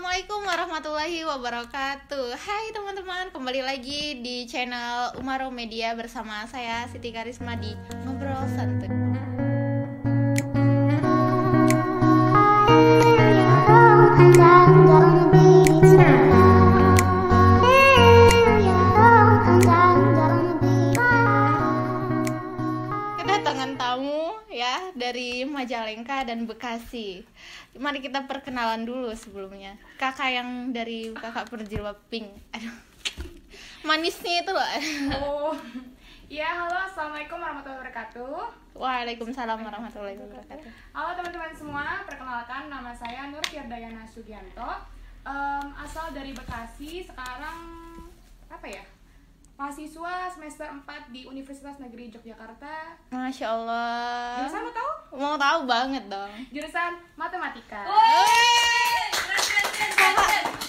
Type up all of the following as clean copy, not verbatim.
Assalamualaikum warahmatullahi wabarakatuh. Hai teman-teman, kembali lagi di channel Umaro Media bersama saya Siti Karisma di Ngobrol Santuy. Kedatangan tamu ya dari Majalengka dan Bekasi. Mari kita perkenalan dulu sebelumnya. Kakak yang dari kakak berjilbab pink. Aduh. Manisnya itu loh. Oh. Ya, halo, assalamualaikum warahmatullahi wabarakatuh. Waalaikumsalam warahmatullahi wabarakatuh. Halo teman-teman semua, perkenalkan nama saya Nur Firdayana Sugianto. Asal dari Bekasi, sekarang apa ya? Mahasiswa semester 4 di Universitas Negeri Yogyakarta. Masya Allah. Jurusan lo tahu? Mau tahu banget dong. Jurusan matematika.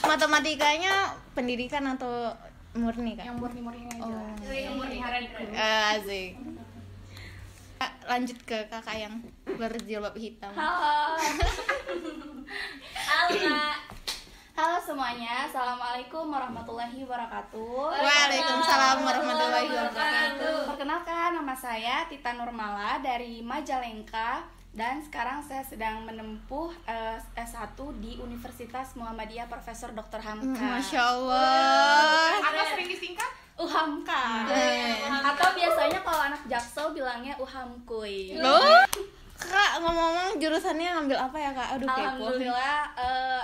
Matematikanya pendidikan atau murni kan? Yang murni-murni aja. Oh. Yang murni Asik. Lanjut ke kakak yang berjilbab hitam. Halo. Halo Kak. Halo semuanya. Assalamualaikum warahmatullahi wabarakatuh. Waalaikumsalam warahmatullahi wabarakatuh. Perkenalkan, nama saya Tita Nurmala dari Majalengka dan sekarang saya sedang menempuh S1 di Universitas Muhammadiyah Profesor Dr. Hamka. Masya Allah. Atau sering disingkat? Uhamka. Atau biasanya kalau anak Jaksel bilangnya Uhamkuy. Loh? Kak, ngomong-ngomong jurusannya ngambil apa ya kak? Aduh kepo. Alhamdulillah,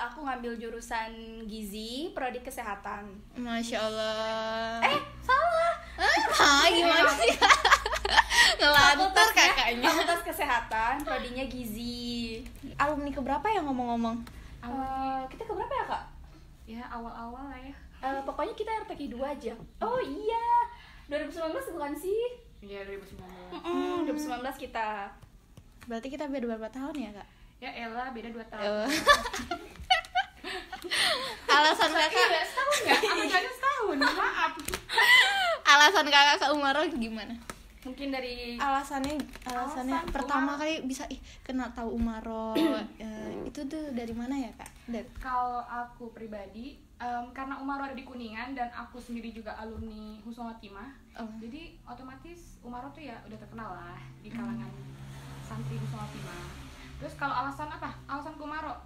aku ngambil jurusan gizi, prodi kesehatan. Masya Allah. Salah. Gimana sih? Ngelantur kakaknya. Fakultas kesehatan, prodinya gizi. Alumni keberapa ya ngomong-ngomong? Kita keberapa ya kak? Ya, awal-awal lah ya. Pokoknya kita RPK 2 aja. Oh iya, 2019 bukan sih? Iya, 2019. 2019 kita. Berarti kita beda berapa tahun ya kak? Ya elah, beda 2 tahun. Alasan kakak? Iya, setahun ya? Aku jalan setahun, maaf. Alasan kakak ke Umaro gimana? Mungkin dari Alasan pertama Umaro. kali bisa kenal tahu Umaro itu tuh dari mana ya kak? Kalau aku pribadi, karena Umaro ada di Kuningan dan aku sendiri juga alumni Husnul Khotimah, jadi otomatis Umaro tuh ya udah terkenal lah di kalangan santri Husnul Khotimah. Terus kalau alasan apa? Alasan ke Umaro?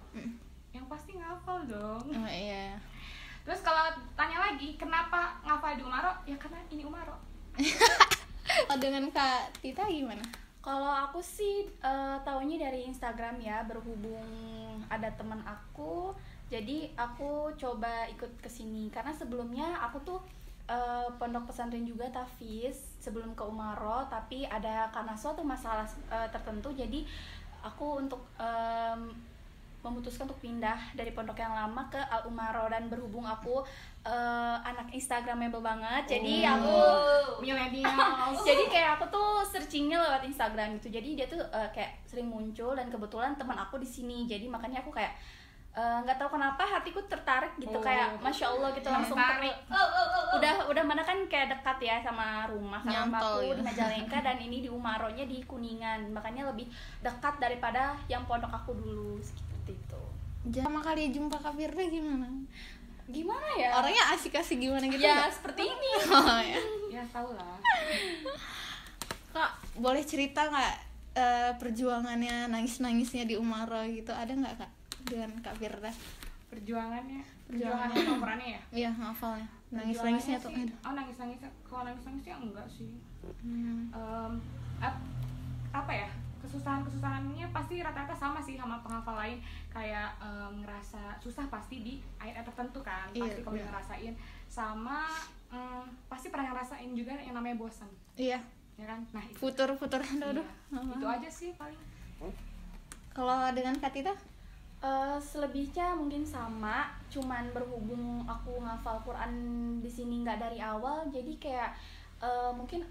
Yang pasti ngafal dong. Oh iya. Terus kalau tanya lagi, kenapa ngafal di Umaro? Ya karena ini Umaro. Oh, dengan Kak Tita gimana? Kalau aku sih taunya dari Instagram ya, berhubung ada teman aku, jadi aku coba ikut kesini. Karena sebelumnya aku tuh pondok pesantren juga Tafiz sebelum ke Umaro, tapi ada karena suatu masalah tertentu, jadi aku untuk memutuskan untuk pindah dari pondok yang lama ke Al Umaro. Dan berhubung aku anak Instagramable banget, jadi aku Millennials. jadi kayak aku tuh searchingnya lewat Instagram gitu, jadi dia tuh kayak sering muncul dan kebetulan teman aku di sini, jadi makanya aku kayak nggak tahu kenapa hatiku tertarik gitu, kayak masya Allah gitu, langsung udah mana kan kayak dekat ya sama rumah, karena Nyantol, aku ya. di Majalengka dan ini di Umaronya di Kuningan, makanya lebih dekat daripada yang pondok aku dulu, seperti itu. Pertama kali jumpa Kak Firda Gimana ya? orangnya asik-asik gimana gitu ya nggak? seperti ini. Oh, ya. Ya tau lah. Kak boleh cerita nggak perjuangannya, nangis-nangisnya di Umaro gitu, ada nggak kak dengan Kak Firda? Perjuangannya Perjuangan. pemerannya ya? Iya ngafalnya, nangis-nangisnya tuh. Nangis-nangisnya, kalau nangis-nangisnya enggak sih. Hmm. Apa ya, kesusahannya pasti rata-rata sama sih sama penghafal lain, kayak ngerasa susah pasti di ayat tertentu kan, pasti Iya, kalau iya. ngerasain sama pasti pernah ngerasain juga yang namanya bosan, Iya, ya kan? Nah itu, futur aduh. iya. Itu aja sih paling. Kalau dengan Kak Tita? Selebihnya mungkin sama, cuman berhubung aku ngafal Quran di sini nggak dari awal, jadi kayak mungkin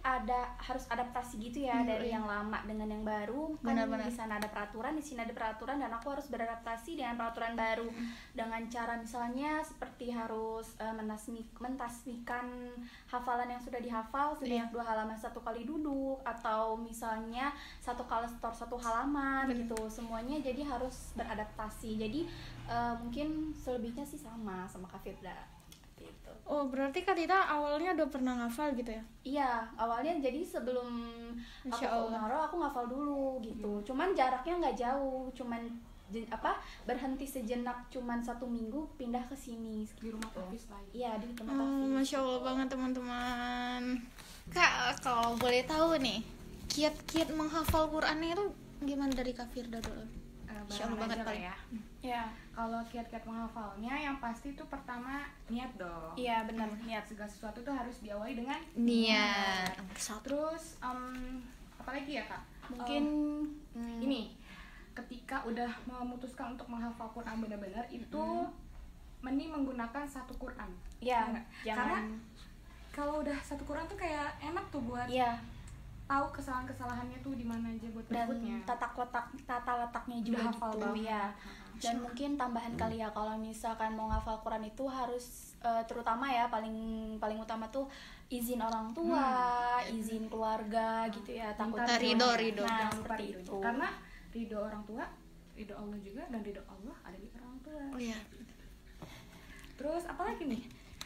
harus adaptasi gitu ya dari yang lama dengan yang baru. Kan di sana ada peraturan, di sini ada peraturan, dan aku harus beradaptasi dengan peraturan baru dengan cara misalnya seperti harus mentasbihkan hafalan yang sudah dihafal sebanyak 2 halaman 1 kali duduk, atau misalnya 1 kali store 1 halaman gitu. Semuanya jadi harus beradaptasi. Jadi mungkin selebihnya sih sama Kak Firda. Gitu. Oh, berarti Kak Tita awalnya udah pernah ngafal gitu ya? Iya, awalnya jadi sebelum aku ke umroh aku ngafal dulu gitu. Cuman jaraknya nggak jauh, cuman berhenti sejenak, cuman 1 minggu pindah ke sini di rumah Hafiz lah. Iya, di rumah Hafiz. Masya Allah banget teman-teman. Kak, kalau boleh tahu nih, kiat-kiat menghafal Qur'annya itu gimana dari Kak Firda dulu? Masya Allah banget Pak ya. Ya, kalau kiat-kiat menghafalnya yang pasti itu pertama niat dong. Iya, benar, niat. Segala sesuatu tuh harus diawali dengan niat. Terus apa lagi ya Kak? Mungkin ini ketika udah memutuskan untuk menghafal Quran benar-benar itu mending menggunakan 1 Quran. Iya, karena kalau udah 1 Quran tuh kayak enak tuh buat tahu kesalahan-kesalahannya tuh di mana aja buat berikutnya. Dan tata letaknya juga hafal gitu ya. Dan mungkin tambahan kali ya, kalau misalkan mau ngafal Quran itu harus terutama ya paling utama tuh izin orang tua, izin keluarga gitu ya. Takut ridho. Nah, Jangan lupa seperti ridho. itu. Karena ridho orang tua, ridho Allah juga, dan ridho Allah ada di orang tua. Oh iya. Terus apa lagi nih?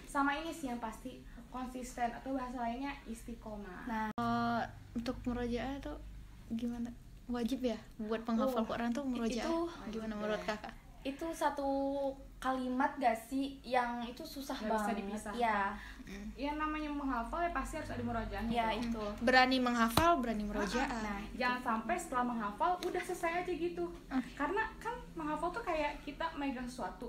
Sama ini sih yang pasti konsisten, atau bahasa lainnya istiqomah. Nah, untuk murojaah tuh gimana? Wajib ya buat penghafal Quran tuh murojaah. Itu gimana menurut Kakak? Itu 1 kalimat gak sih yang itu susah Gak bisa banget. dipisahkan. Ya. Ya namanya menghafal ya pasti harus ada murojaahnya. Ya dong. itu. Berani menghafal, berani murojaah. Nah, jangan sampai setelah menghafal udah selesai aja gitu. Karena kan menghafal tuh kayak kita megang sesuatu.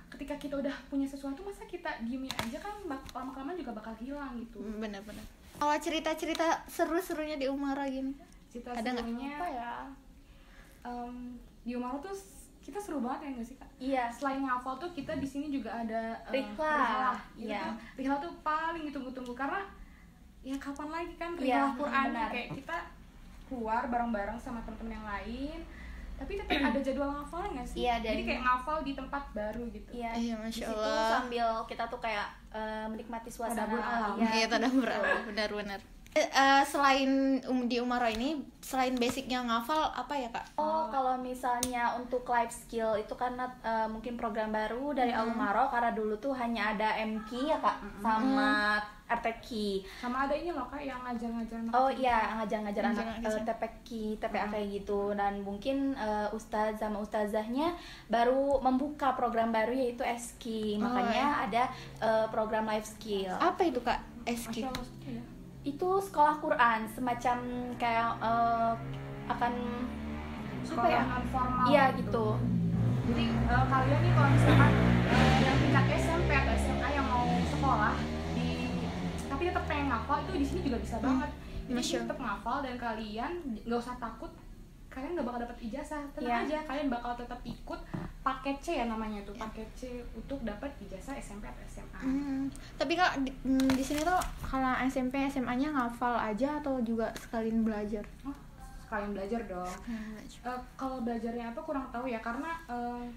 Ketika kita udah punya sesuatu, masa kita diemin aja, kan lama-kelamaan juga bakal hilang gitu. Benar-benar. Kalau cerita-cerita seru-serunya di Umara gini, Cerita ada nggak? serunya Apa ya? Di Umaro tuh kita seru banget ya nggak sih Kak? Iya. Selain ngafal tuh kita di sini juga ada Rihlah. Iya. Rihlah tuh paling ditunggu-tunggu karena ya kapan lagi kan Iya, Rihlah Quran benar. kayak kita keluar bareng-bareng sama temen-temen yang lain. Tapi tetap ada jadwal ngafalnya nggak sih? Iya, Jadi dan- kayak ngafal di tempat baru gitu. Iya. Iya, Di Masya situ Allah. sambil kita tuh kayak menikmati suasana Tadabbur alam. Iya. Iya, tadabbur alam. Benar-benar. Selain di Umara ini, selain basicnya ngafal, apa ya Kak? Oh, kalau misalnya untuk life skill itu karena mungkin program baru dari Alumaro, karena dulu tuh hanya ada MQ ya Kak, sama RTQ. Sama ada ini loh Kak yang ngajar-ngajar anak Oh kecil. iya, ngajar-ngajar anak Ngajar-ngajar. TPQ, TPA kayak gitu. Dan mungkin ustadz sama ustazahnya baru membuka program baru yaitu SQ. Makanya ada program life skill. Apa itu Kak? SQ. Masya Allah, ya. Itu sekolah Quran, semacam kayak akan apa ya? Sekolah non formal. Iya gitu. Jadi kalian nih kalau misalkan yang tingkat SMP atau SMA yang mau sekolah tapi tetap pengen ngafal itu di sini juga bisa banget. Jadi Masya tetap ngafal dan kalian nggak usah takut, kalian nggak bakal dapat ijazah. Tenang Iya. aja, kalian bakal tetap ikut paket C ya namanya tuh, paket C untuk dapat ijazah SMP atau SMA. Tapi Kak di sini tuh kalau SMP SMA-nya ngafal aja atau juga sekalian belajar? Oh, sekalian belajar dong. Kalau belajarnya apa kurang tahu ya, karena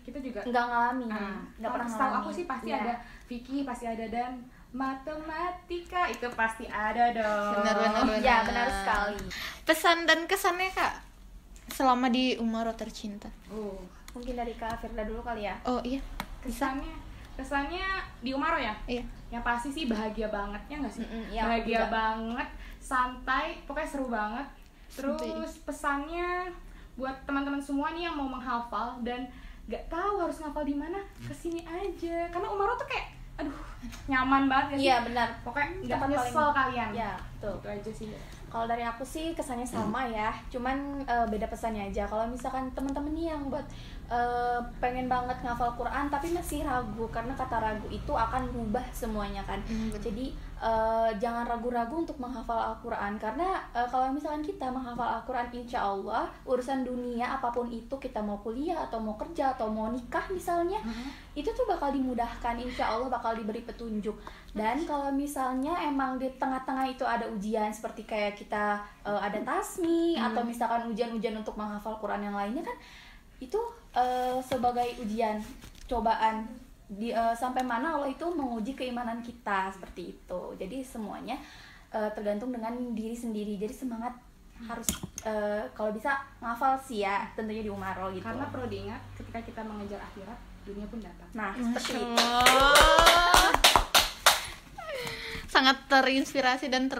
kita juga Nggak ngalamin, Nah, nggak pernah setahu ngalamin. aku sih pasti Iya. ada fikih, pasti ada, dan matematika itu pasti ada dong. Benar. Ya benar sekali. Pesan dan kesannya Kak selama di Umaro tercinta. Mungkin dari Kak Firda dulu kali ya. Oh iya, bisa? Kesannya di Umaro ya? Iya. Yang pasti sih bahagia banget ya nggak sih? Iya, Bahagia juga. banget, santai, pokoknya seru banget. Terus pesannya buat teman-teman semua nih yang mau menghafal dan nggak tahu harus ngafal di mana, kesini aja. Karena Umaro tuh kayak, aduh, nyaman banget ya sih. Iya benar. Pokoknya nggak Tempat nyesel paling- kalian. Ya betul. Itu aja sih. Kalau dari aku sih kesannya sama ya, cuman beda pesannya aja. Kalau misalkan teman-teman nih yang buat pengen banget ngafal Quran tapi masih ragu, karena kata ragu itu akan mengubah semuanya kan. Jadi jangan ragu-ragu untuk menghafal Al-Quran, karena kalau misalkan kita menghafal Al-Quran, insya Allah urusan dunia apapun itu, kita mau kuliah atau mau kerja atau mau nikah misalnya, itu tuh bakal dimudahkan, insya Allah bakal diberi petunjuk. Dan kalau misalnya emang di tengah-tengah itu ada ujian seperti kayak kita ada tasmi atau misalkan ujian-ujian untuk menghafal Quran yang lainnya kan, itu sebagai ujian, cobaan sampai mana Allah itu menguji keimanan kita, seperti itu. Jadi semuanya tergantung dengan diri sendiri. Jadi semangat harus kalau bisa ngafal sih ya, tentunya di Umaro gitu. Karena perlu diingat, ketika kita mengejar akhirat, dunia pun datang. Nah, seperti itu. Sangat terinspirasi dan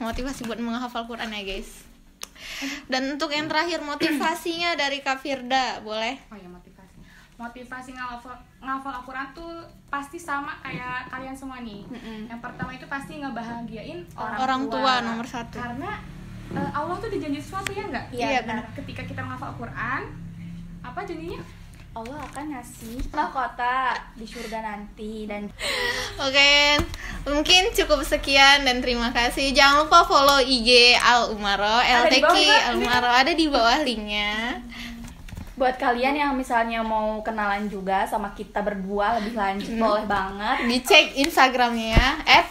motivasi buat menghafal Quran ya guys. Dan untuk yang terakhir, motivasinya dari Kak Firda, boleh? Oh ya, motivasi ngafal Al-Quran tuh pasti sama kayak kalian semua nih. Yang pertama itu pasti ngebahagiain orang tua nomor 1. Karena Allah tuh dijanji sesuatu, ya nggak? Iya, benar. Ketika kita menghafal Al-Quran, apa janjinya? Allah akan ngasih mahkota di surga nanti. Dan Oke, mungkin cukup sekian dan terima kasih. Jangan lupa follow IG Al Umaro, LTQ Al Umaro, ada di bawah linknya. buat kalian yang misalnya mau kenalan juga sama kita berdua lebih lanjut, boleh banget dicek Instagramnya ya,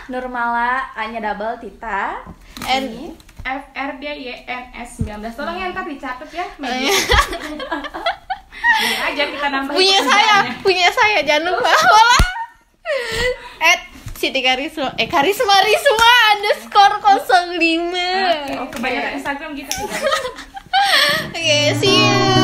@nurmala anya double tita and FRDYNS 19. Tolong ya ntar dicatat ya. Ini aja kita nambah. punya saya jangan lupa. Wala. Siti Karisma _05. Kebanyakan Instagram gitu. Oke, see you.